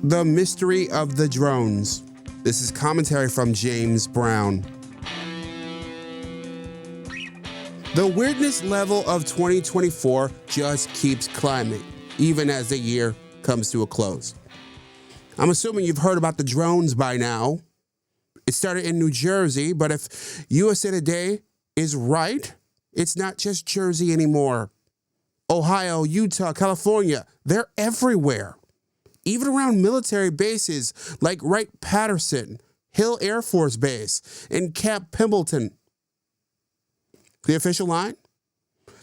The Mystery of the Drones. This is commentary from James Brown. The weirdness level of 2024 just keeps climbing, even as the year comes to a close. I'm assuming you've heard about the drones by now. It started in New Jersey, but if USA Today is right, it's not just Jersey anymore. Ohio, Utah, California, they're everywhere. Even around military bases like Wright-Patterson, Hill Air Force Base, and Camp Pendleton. The official line?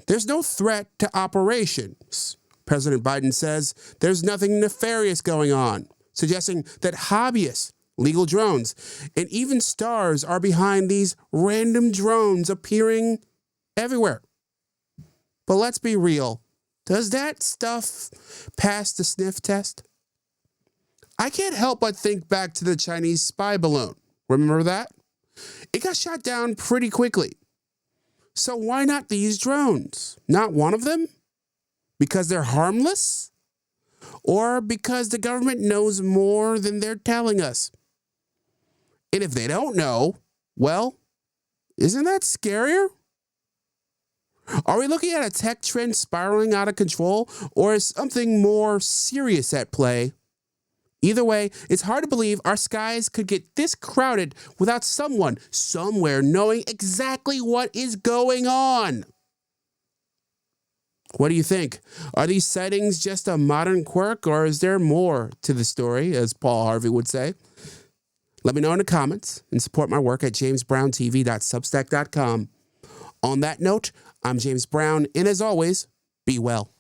There's no threat to operations. President Biden says there's nothing nefarious going on, suggesting that hobbyists, legal drones, and even stars are behind these random drones appearing everywhere. But let's be real. Does that stuff pass the sniff test? I can't help but think back to the Chinese spy balloon. Remember that? It got shot down pretty quickly. So why not these drones? Not one of them? Because they're harmless? Or because the government knows more than they're telling us? And if they don't know, well, isn't that scarier? Are we looking at a tech trend spiraling out of control, or is something more serious at play? Either way, it's hard to believe our skies could get this crowded without someone somewhere knowing exactly what is going on. What do you think? Are these sightings just a modern quirk, or is there more to the story, as Paul Harvey would say? Let me know in the comments and support my work at jamesbrowntv.substack.com. On that note, I'm James Brown, and as always, be well.